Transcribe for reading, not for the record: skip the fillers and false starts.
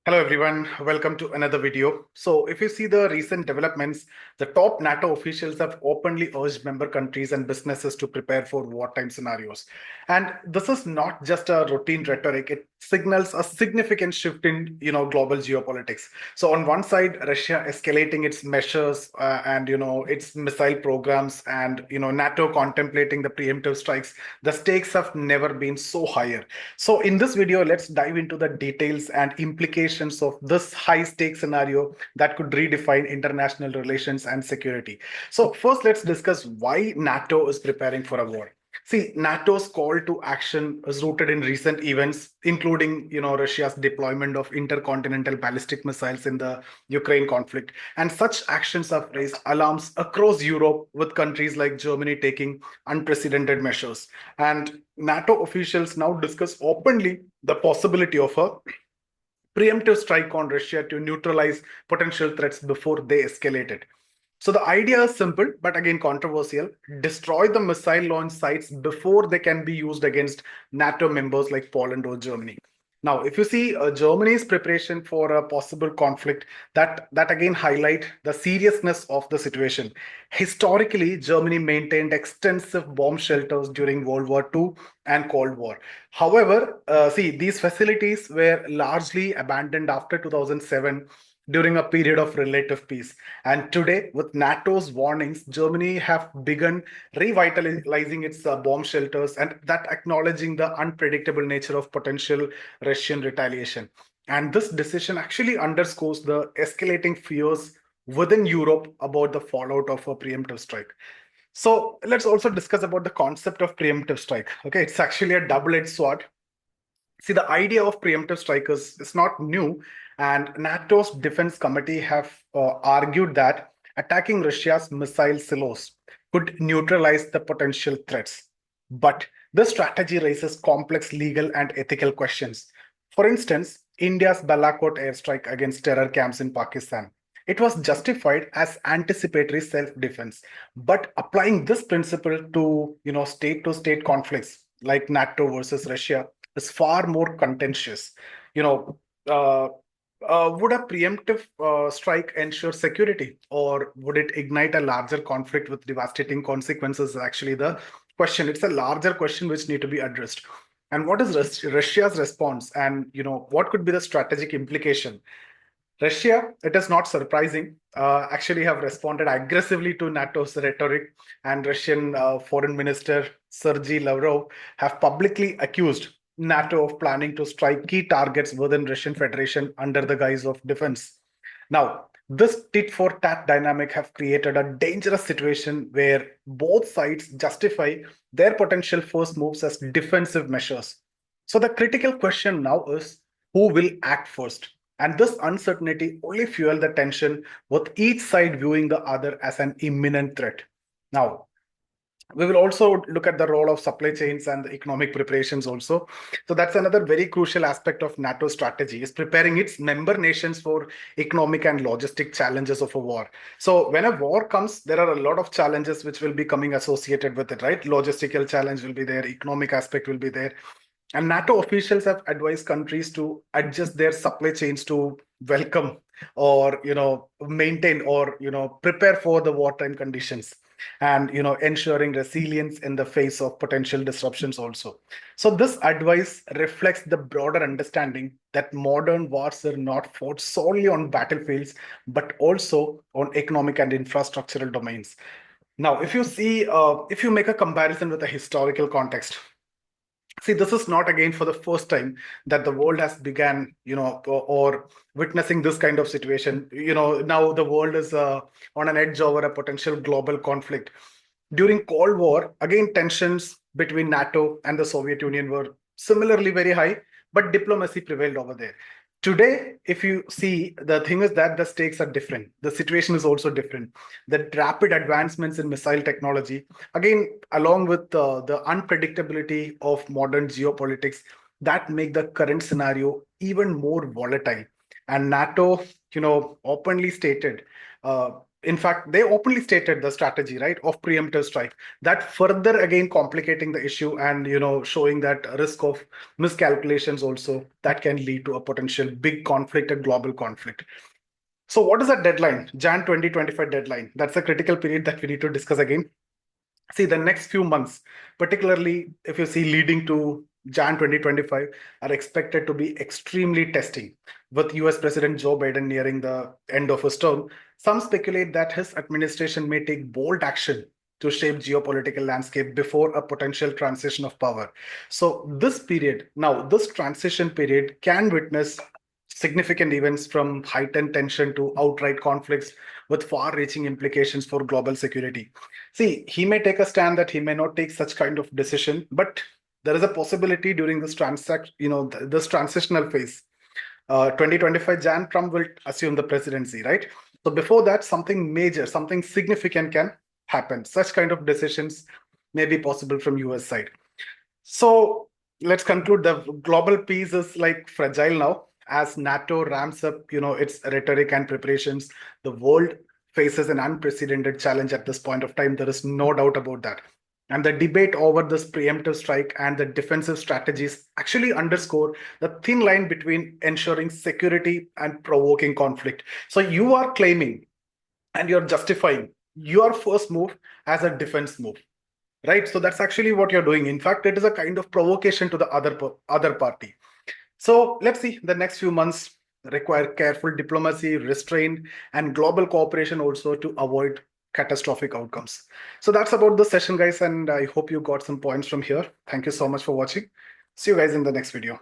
Hello everyone, welcome to another video. So if you see the recent developments, the top NATO officials have openly urged member countries and businesses to prepare for wartime scenarios. And this is not just a routine rhetoric, it signals a significant shift in global geopolitics. So on one side, Russia escalating its measures and its missile programs and NATO contemplating the preemptive strikes. The stakes have never been so higher. So in this video, let's dive into the details and implications of this high stakes scenario that could redefine international relations and security. So first, let's discuss why NATO is preparing for a war. See, NATO's call to action is rooted in recent events, including, Russia's deployment of intercontinental ballistic missiles in the Ukraine conflict. And such actions have raised alarms across Europe, with countries like Germany taking unprecedented measures. And NATO officials now discuss openly the possibility of a preemptive strike on Russia to neutralize potential threats before they escalated. So the idea is simple, but again controversial. Destroy the missile launch sites before they can be used against NATO members like Poland or Germany. Now, if you see Germany's preparation for a possible conflict, that again highlight the seriousness of the situation. Historically, Germany maintained extensive bomb shelters during World War II and Cold War. However, see, these facilities were largely abandoned after 2007 during a period of relative peace. And today, with NATO's warnings, Germany have begun revitalizing its bomb shelters and that acknowledging the unpredictable nature of potential Russian retaliation. And this decision actually underscores the escalating fears within Europe about the fallout of a preemptive strike. So let's also discuss about the concept of preemptive strike. Okay, it's actually a double-edged sword. See, the idea of preemptive strike is not new, and NATO's Defense Committee have argued that attacking Russia's missile silos could neutralize the potential threats. But this strategy raises complex legal and ethical questions. For instance, India's Balakot airstrike against terror camps in Pakistan. It was justified as anticipatory self-defense, but applying this principle to state-to-state conflicts like NATO versus Russia is far more contentious. You know, uh, would a preemptive strike ensure security, or would it ignite a larger conflict with devastating consequences? Actually, the question. It's a larger question which need to be addressed. And what is Russia's response, and what could be the strategic implication? Russia, it is not surprising, actually have responded aggressively to NATO's rhetoric, and Russian Foreign Minister Sergei Lavrov have publicly accused NATO of planning to strike key targets within Russian Federation under the guise of defense. Now, this tit for tat dynamic have created a dangerous situation where both sides justify their potential force moves as defensive measures. So the critical question now is who will act first? And this uncertainty only fuel the tension, with each side viewing the other as an imminent threat. Now, we will also look at the role of supply chains and the economic preparations also. So that's another very crucial aspect of NATO strategy, is preparing its member nations for economic and logistic challenges of a war. So when a war comes, there are a lot of challenges which will be coming associated with it, right? Logistical challenge will be there, economic aspect will be there. And NATO officials have advised countries to adjust their supply chains to welcome or maintain or prepare for the wartime conditions, and ensuring resilience in the face of potential disruptions also. So this advice reflects the broader understanding that modern wars are not fought solely on battlefields but also on economic and infrastructural domains. Now, if you see, if you make a comparison with a historical context, see, this is not again for the first time that the world has began, or witnessing this kind of situation. Now the world is on an edge over a potential global conflict. During Cold War, again, tensions between NATO and the Soviet Union were similarly very high, but diplomacy prevailed over there. Today, if you see, the thing is that the stakes are different. The situation is also different. The rapid advancements in missile technology, again, along with the unpredictability of modern geopolitics, that make the current scenario even more volatile. And NATO, openly stated, in fact, they openly stated the strategy, right, of preemptive strike. That further again complicating the issue and showing that risk of miscalculations also that can lead to a potential big conflict, a global conflict. So what is that deadline? Jan 2025 deadline. That's a critical period that we need to discuss again. See, the next few months, particularly if you see leading to Jan 2025, are expected to be extremely testing. With US President Joe Biden nearing the end of his term, some speculate that his administration may take bold action to shape geopolitical landscape before a potential transition of power. So this transition period can witness significant events from heightened tension to outright conflicts with far-reaching implications for global security. See, he may take a stand that he may not take such kind of decision, but there is a possibility during this transitional phase. 2025 Jan, Trump will assume the presidency, right? So before that, something major, something significant can happen. Such kind of decisions may be possible from US side. So let's conclude. The global peace is like fragile now as NATO ramps up, its rhetoric and preparations. The world faces an unprecedented challenge at this point of time. There is no doubt about that. And the debate over this preemptive strike and the defensive strategies actually underscore the thin line between ensuring security and provoking conflict. So you are claiming and you're justifying your first move as a defense move, right? So that's actually what you're doing. In fact, it is a kind of provocation to the other party. So let's see, the next few months require careful diplomacy, restraint, and global cooperation also to avoid catastrophic outcomes. So that's about the session, guys, and I hope you got some points from here. Thank you so much for watching. See you guys in the next video.